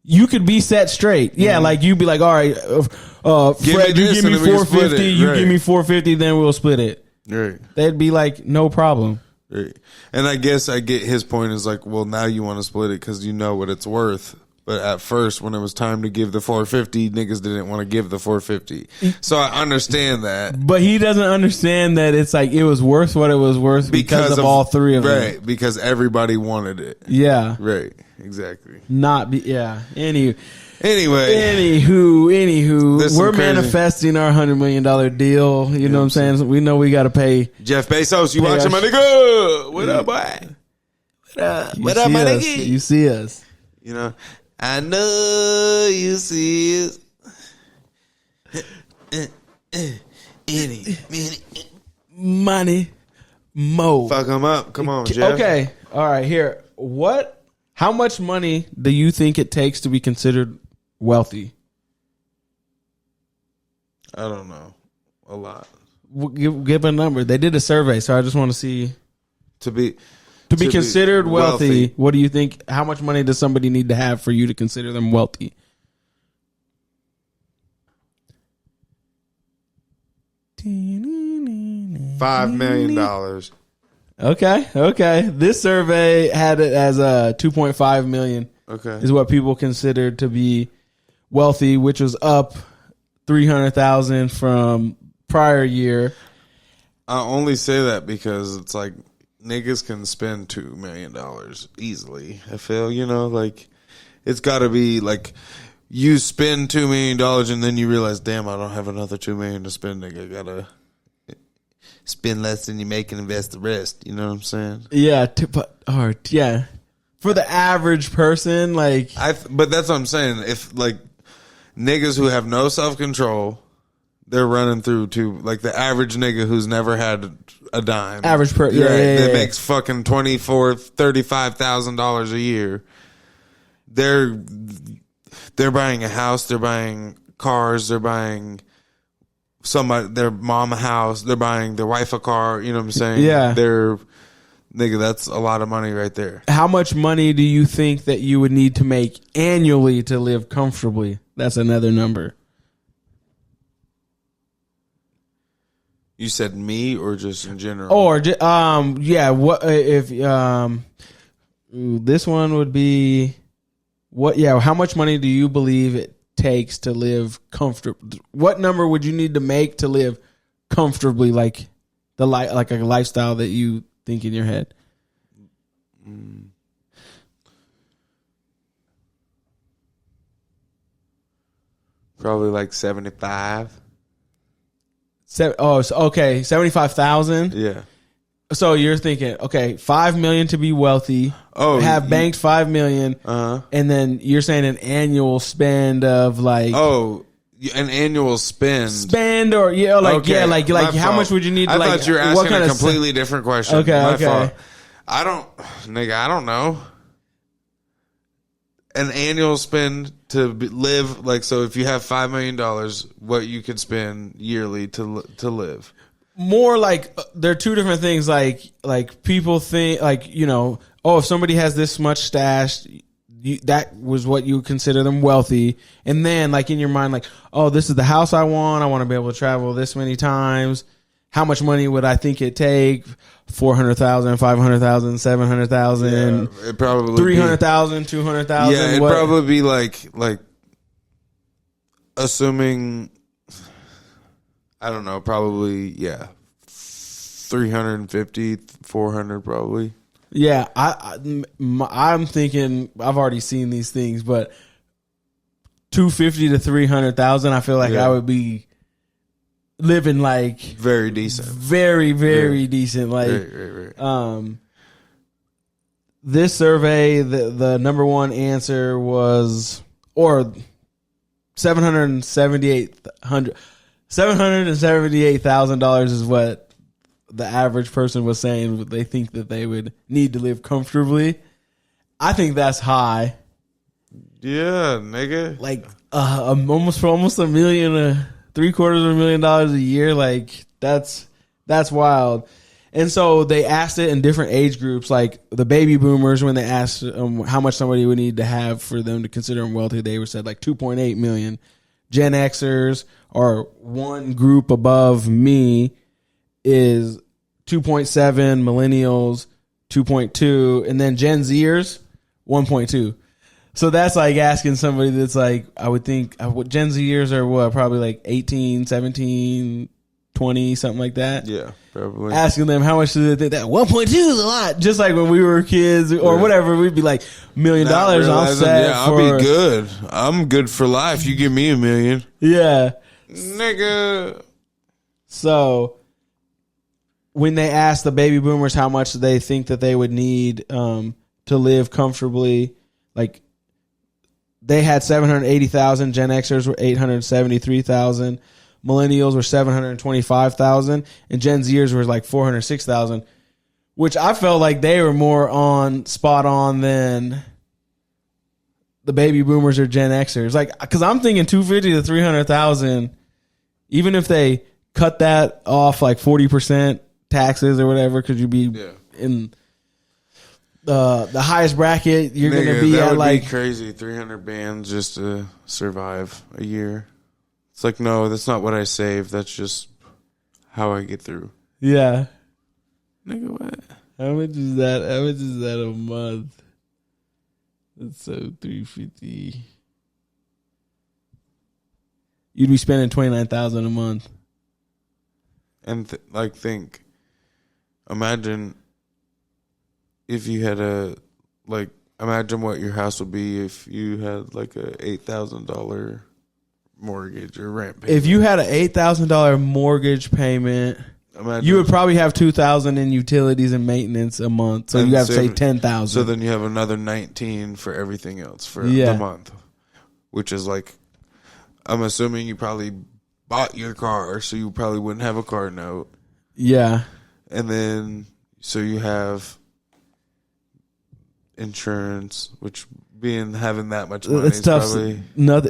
you could be set straight. Yeah, like you'd be like, all right, Fred, you give me 450, you give me 450, then we'll split it. Right. They'd be like, no problem. Right. And I guess I get his point is like, well, now you want to split it because you know what it's worth. But at first, when it was time to give the 450, niggas didn't want to give the 450. So I understand that. But he doesn't understand that it's like it was worth what it was worth because of all 3 of them. Right. Because everybody wanted it. Yeah. Right. Exactly. Anyway, There's we're some crazy- manifesting our $100 million deal. You know what I'm saying? So we know we got to pay. Jeff Bezos, you Pay watching our my nigga? What up, boy? What up, my us. nigga? You see us. You know, I know you see us. Money. Mo. Fuck them up. Come on, Jeff. Okay. All right. Here. How much money do you think it takes to be considered wealthy? I don't know. A lot. Give a number. They did a survey, so I just want to see. To be considered wealthy, what do you think? How much money does somebody need to have for you to consider them wealthy? $5 million. Okay. This survey had it as a 2.5 million. Okay. Is what people considered to be wealthy, which was up 300,000 from prior year. I only say that because it's like niggas can spend $2 million easily. I feel, like it's got to be like you spend $2 million and then you realize, damn, I don't have another $2 million to spend. Nigga, spend less than you make and invest the rest. You know what I'm saying? Yeah, yeah. For the average person, like, But that's what I'm saying. If like niggas who have no self control, they're running through to like the average nigga who's never had a dime. Average per, yeah, right, yeah, that yeah. makes fucking $35,000 a year. They're buying a house. They're buying cars. They're buying their mom a house. They're buying their wife a car. You know what I'm saying? Yeah. Nigga, that's a lot of money right there. How much money do you think that you would need to make annually to live comfortably? That's another number. You said me or just in general? Or yeah, what if this one would be what? Yeah, how much money do you believe it takes to live comfortable? What number would you need to make to live comfortably, like like a lifestyle that you think in your head? Probably like 75. Okay, 75,000. Yeah. So you're thinking, okay, 5 million to be wealthy. Oh, have banked 5 million, and then you're saying an annual spend of like an annual spend or Okay, like my how fault. much would you need to I like thought you were what asking kind a of completely different question. Okay, My okay. fault. I don't know. An annual spend to live, like, so if you have $5 million, what you could spend yearly to live. more like they're two different things. Like people think like, if somebody has this much stashed, that was what you would consider them wealthy. And then like in your mind, like, oh, this is the house I want to be able to travel this many times. How much money would I think it take? 400,000, 500,000, 700,000, Yeah, it probably 300,000, 200,000. Yeah, it'd probably be like assuming, I don't know, probably 350, 400 probably. Yeah, I'm thinking I've already seen these things, but 250 to 300,000. I feel like I would be living like very decent, very decent. Like, right. This survey, the number one answer was $778,000 is what the average person was saying they think that they would need to live comfortably. I think that's high. Yeah, nigga. Like almost $1 million, $750,000 a year. Like that's wild. And so they asked it in different age groups, like the baby boomers, when they asked how much somebody would need to have for them to consider them wealthy, they said like 2.8 million. Gen Xers, or one group above me, is 2.7, millennials 2.2, and then Gen Zers 1.2. So that's like asking somebody that's like, I would think Gen Zers are what, probably like 18, 17, 20, something like that. Yeah, probably. Asking them how much do they think that 1.2 is a lot. Just like when we were kids or whatever, we'd be like $1 million. I'm set. I'll be good. I'm good for life. You give me $1 million. Yeah. Nigga. So when they asked the baby boomers how much they think that they would need to live comfortably, like they had 780,000. Gen Xers were 873,000. Millennials were 725,000, and Gen Zers were like 406,000, which I felt like they were more spot on than the baby boomers or Gen Xers. Like, because I'm thinking 250 to 300,000, even if they cut that off like 40% taxes or whatever, because you'd be in the highest bracket, you're going to be that at would like be crazy. 300 bands just to survive a year. It's like, no, that's not what I save. That's just how I get through. Yeah. Nigga, what? How much is that? How much is that a month? That's so 350. You'd be spending 29,000 a month. And imagine if you had imagine what your house would be if you had like a $8,000 mortgage or rent payment. If you had an $8,000 mortgage payment, Imagine. You would probably have 2,000 in utilities and maintenance a month, so And you have to say save- 10,000. So then you have another 19 for everything else for Yeah. the month, which is like, I'm assuming you probably bought your car, so you probably wouldn't have a car note. Yeah. And then, so you have insurance, which having that much money It's is tough. probably...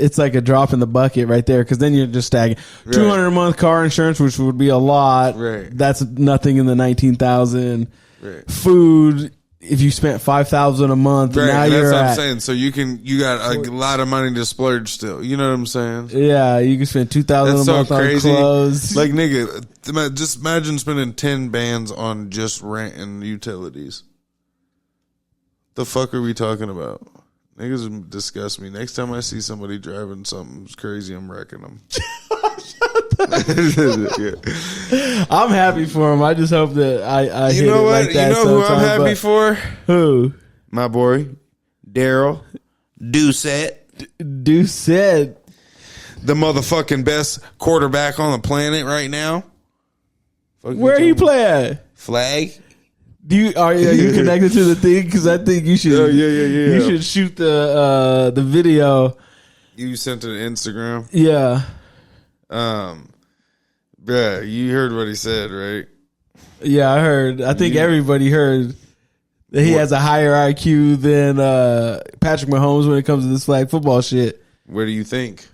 It's like a drop in the bucket right there, because then you're just stacking Right. 200 a month car insurance, which would be a lot. Right. That's nothing in the 19,000. Right. Food, if you spent 5,000 a month, Right, now and you're that's what at, I'm saying. So you got a lot of money to splurge still. You know what I'm saying? yeah, you can spend 2,000 That's a so month crazy. on clothes. Like, nigga, just imagine spending 10 bands on just rent and utilities. The fuck are we talking about? Niggas disgust me. Next time I see somebody driving something crazy, I'm wrecking them. Yeah. I'm happy for him. I just hope that I You hit know it what? like that. You know who I'm sometime, happy but- for? Who? My boy, Daryl Doucette. Deuce said. The motherfucking best quarterback on the planet right now. Fuck Where you he talking- play at? Flag. Are you connected to the thing? Because I think you should. Oh, yeah. You should shoot the video. You sent it to Instagram. Yeah, Bruh, you heard what he said, right? yeah. I heard. I think Yeah. everybody heard that he What? has a higher IQ than Patrick Mahomes when it comes to this flag football shit. What do you think?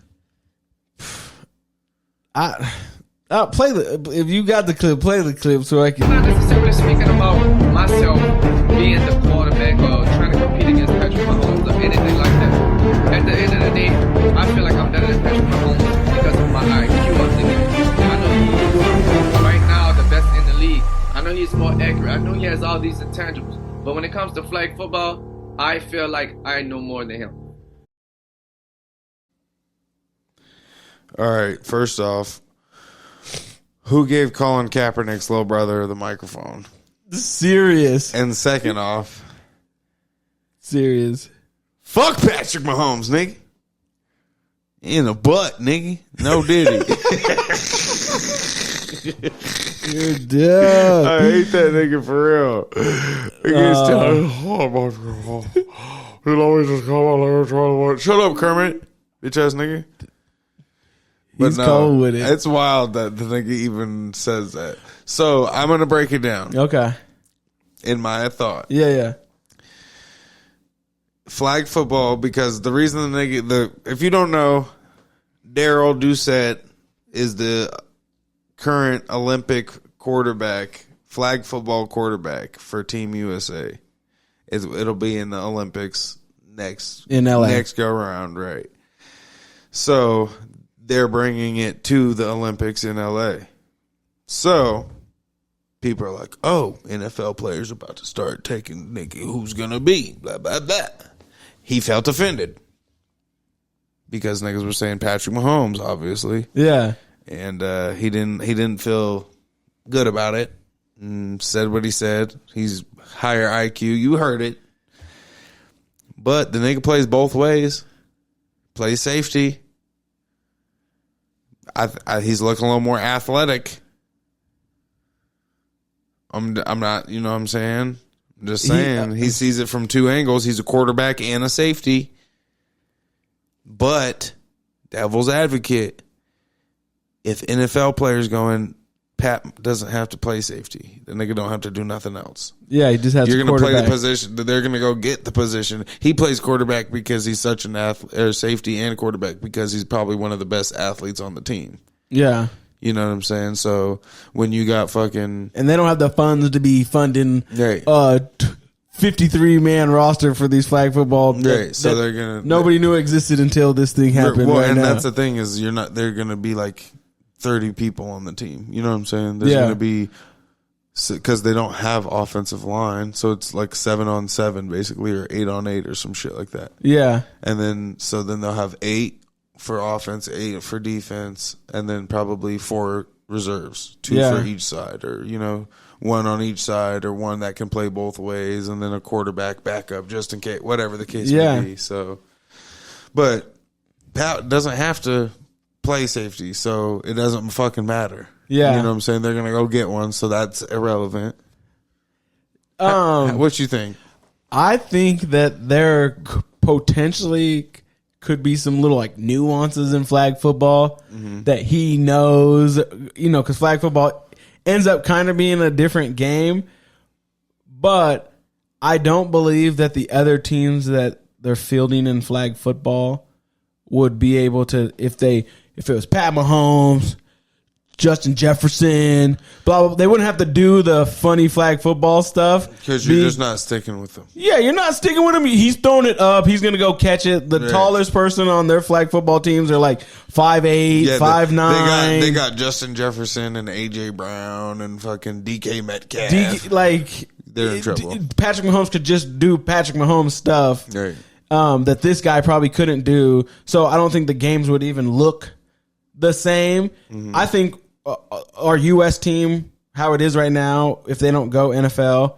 I'll play the. If you got the clip, play the clip so I can. Not necessarily speaking about myself being the quarterback or trying to compete against Patrick Mahomes or anything like that. At the end of the day, I feel like I'm better than Patrick Mahomes because of my IQ of the game. I know he's right now the best in the league. I know he's more accurate. I know he has all these intangibles. But when it comes to flag football, I feel like I know more than him. All right, first off, who gave Colin Kaepernick's little brother the microphone? Serious. And second off, Serious. fuck Patrick Mahomes, nigga. In the butt, nigga. No diddy. You're dumb. I hate that nigga for real. He's telling, he'll always just come out there and try to watch. Shut up, Kermit. Bitch ass nigga. He's cold with it. It's wild that the nigga even says that. So I'm gonna break it down Okay. in my thought. Yeah. Flag football, because the reason if you don't know, Daryl Doucette is the current Olympic quarterback, flag football quarterback for Team USA. It'll be in the Olympics next In LA. next go round, right? So they're bringing it to the Olympics in LA. So people are like, "Oh, NFL players about to start taking nigga, who's gonna be blah blah blah." He felt offended because niggas were saying Patrick Mahomes, obviously. Yeah. And he didn't feel good about it and said what he said. He's higher IQ. You heard it. But the nigga plays both ways. Plays safety. He's looking a little more athletic. I'm not, you know what I'm saying? I'm just saying. He sees it from two angles. He's a quarterback and a safety. But devil's advocate, if NFL players going, Pat doesn't have to play safety. The nigga don't have to do nothing else. Yeah, he just has You're to going to play the quarterback. position. They're going to go get the position. He plays quarterback because he's such an athlete, safety and quarterback because he's probably one of the best athletes on the team. Yeah. You know what I'm saying? So when you got fucking... And they don't have the funds to be funding Right. 53-man roster for these flag football. Right. So they're going to... Nobody knew it existed until this thing happened. Well, right and now. that's the thing is they're going to be like 30 people on the team. You know what I'm saying? There's Yeah. going to be... Because they don't have offensive line. So it's like 7-on-7 basically, or 8-on-8 or some shit like that. Yeah. And then they'll have 8 for offense, 8 for defense, and then probably 4 reserves, 2 Yeah. for each side, or 1 on each side, or 1 that can play both ways, and then a quarterback backup just in case, whatever the case Yeah. may be. So, but Pat doesn't have to play safety, so it doesn't fucking matter. Yeah. You know what I'm saying? They're going to go get one, so that's irrelevant. What you think? I think that there potentially could be some little like nuances in flag football that he knows, you know, because flag football ends up kind of being a different game. But I don't believe that the other teams that they're fielding in flag football would be able to, if it was Pat Mahomes, Justin Jefferson, blah, blah, blah, they wouldn't have to do the funny flag football stuff. Because you're just not sticking with them. Yeah, you're not sticking with him. He's throwing it up. He's going to go catch it. The tallest person on their flag football teams are like 5'8", 5'9". They got Justin Jefferson and A.J. Brown and fucking DK Metcalf. They're in trouble. Patrick Mahomes could just do Patrick Mahomes stuff that this guy probably couldn't do. So I don't think the games would even look the same. I think our U.S. team, how it is right now, if they don't go NFL,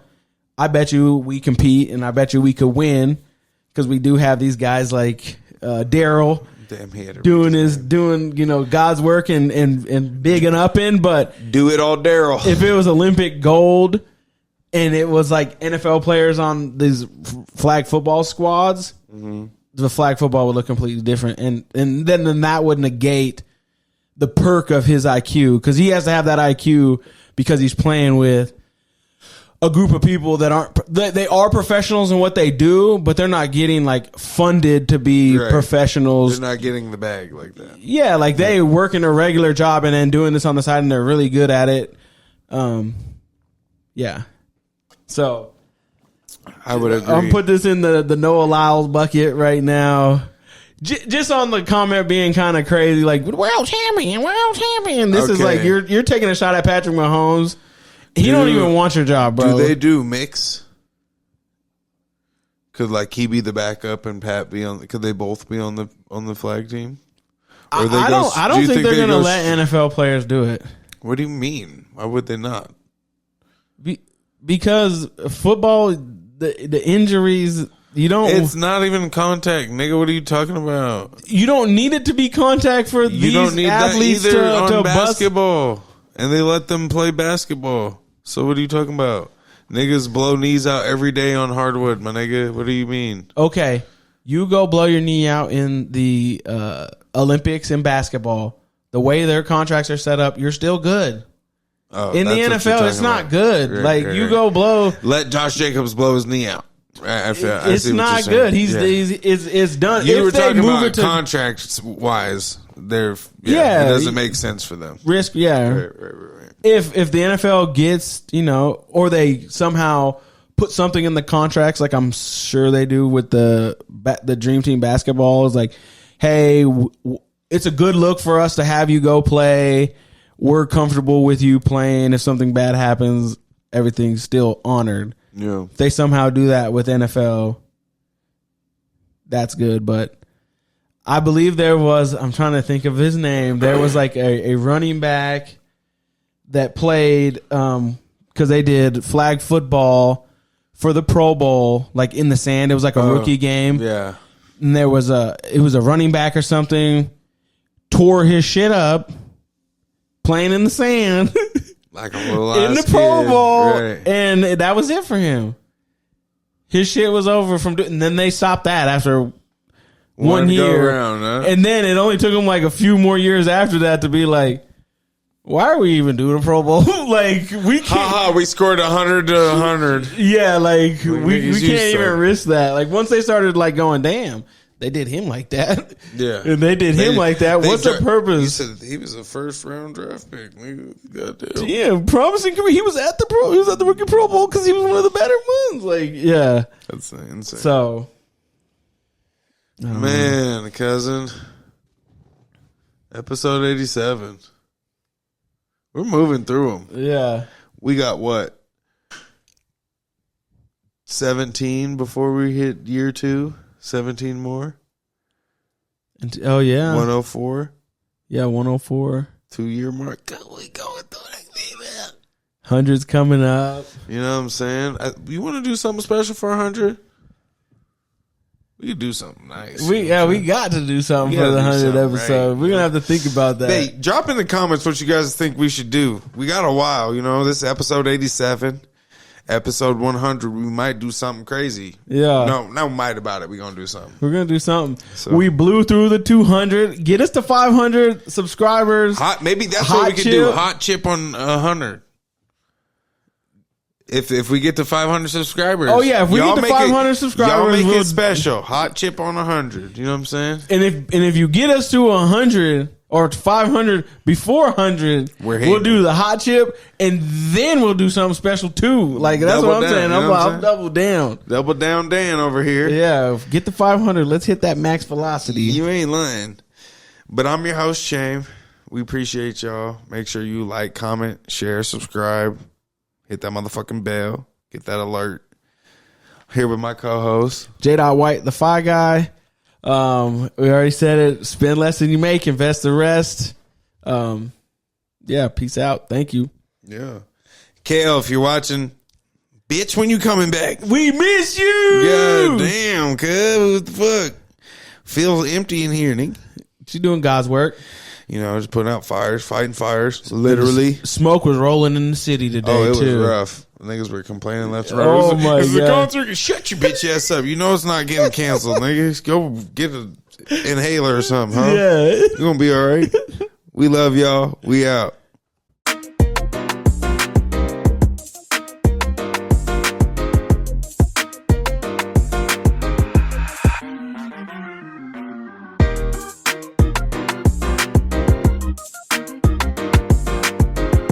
I bet you we compete and I bet you we could win because we do have these guys like Daryl doing you know, God's work and big and up in. But do it all, Daryl. If it was Olympic gold and it was like NFL players on these flag football squads, the flag football would look completely different, and then that would negate the perk of his IQ, because he has to have that IQ because he's playing with a group of people they are professionals in what they do, but they're not getting like funded to be professionals. They're not getting the bag like that. Yeah, like they work in a regular job and then doing this on the side, and they're really good at it. Yeah. So I would agree. I'm put this in the Noah Lyles bucket right now. Just on the comment being kind of crazy, like world champion. This is like you're taking a shot at Patrick Mahomes. He don't even want your job, bro. Do they do mix? Could like he be the backup and Pat be on? Could they both be on the flag team? Or I don't think they're gonna let NFL players do it. What do you mean? Why would they not? Because football, the injuries. It's not even contact, nigga. What are you talking about? You don't need it to be contact for these don't need athletes that either to on bust. basketball, and they let them play basketball. So what are you talking about? Niggas blow knees out every day on hardwood, my nigga. What do you mean? Okay, you go blow your knee out in the Olympics in basketball. The way their contracts are set up, you're still good. Oh, in the NFL, it's not good. You go blow. Let Josh Jacobs blow his knee out. It's not good. It's done. You were talking about contracts wise. It doesn't make sense for them. Risk, Right. If the NFL gets, or they somehow put something in the contracts, like I'm sure they do with the Dream Team basketball, is like, hey, it's a good look for us to have you go play. We're comfortable with you playing. If something bad happens, everything's still honored. Yeah. If they somehow do that with NFL, that's good. But I believe I'm trying to think of his name. There was like a running back that played, because they did flag football for the Pro Bowl, like in the sand. It was like a rookie game. Yeah. And it was a running back or something, tore his shit up playing in the sand. Like a little in the Pro Bowl, right. And that was it for him. His shit was over and then they stopped that after one year. Around, huh? And then it only took him like a few more years after that to be like, why are we even doing a Pro Bowl? Like we can't. We scored 100 to 100. Yeah, like we can't even risk that. Like once they started like going, damn. They did him like that. Yeah. And they did him like that. What's the purpose? He said he was a first round draft pick. Goddamn. Yeah, promising career. He was at the rookie Pro Bowl because he was one of the better ones. Like, yeah. That's insane. So, man, cousin. Episode 87. We're moving through them. Yeah. We got what? 17 before we hit year 2? 17 more? Oh, yeah. 104? Yeah, 104. 2-year mark. We going through that, baby. 100's coming up. You know what I'm saying? You want to do something special for 100? We could do something nice. We got to do something We for gotta the do 100th something, episode. right? We're gonna have to think about that. Hey, drop in the comments what you guys think we should do. We got a while, you know. This is episode 87. Episode 100, we might do something crazy. Yeah. No might about it. We're going to do something. We're gonna do something. So- We blew through the 200. Get us to 500 subscribers. Maybe that's Hot what we could chip. do. Hot chip on 100. If we get to 500 subscribers. Oh, yeah, if we y'all get to make 500 subscribers, y'all make we'll- it special. Hot chip on 100. You know what I'm saying? And if you get us to 100 or to 500 before 100, We're we'll hitting do the hot chip, and then we'll do something special too. Like that's Double what I'm down, saying. you know what I'm I'm saying? double down. Double down Dan over here. Yeah, get the 500. Let's hit that max velocity. You ain't lying. But I'm your host, Shame. We appreciate y'all. Make sure you like, comment, share, subscribe. Hit that motherfucking bell. Get that alert. Here with my co-host. J. White, the Fi Guy. We already said it. Spend less than you make. Invest the rest. Yeah, peace out. Thank you. Yeah. KL, if you're watching, bitch, when you coming back? We miss you. God damn, cuz. What the fuck? Feels empty in here, nigga. She's doing God's work. You know, just putting out fires, fighting fires, literally. Smoke was rolling in the city today, Oh, it too. was rough. The niggas were complaining left and right. Oh, It was my a God. concert. Shut your bitch ass up. You know it's not getting canceled, niggas. Go get an inhaler or something, huh? Yeah. You're going to be all right. We love y'all. We out.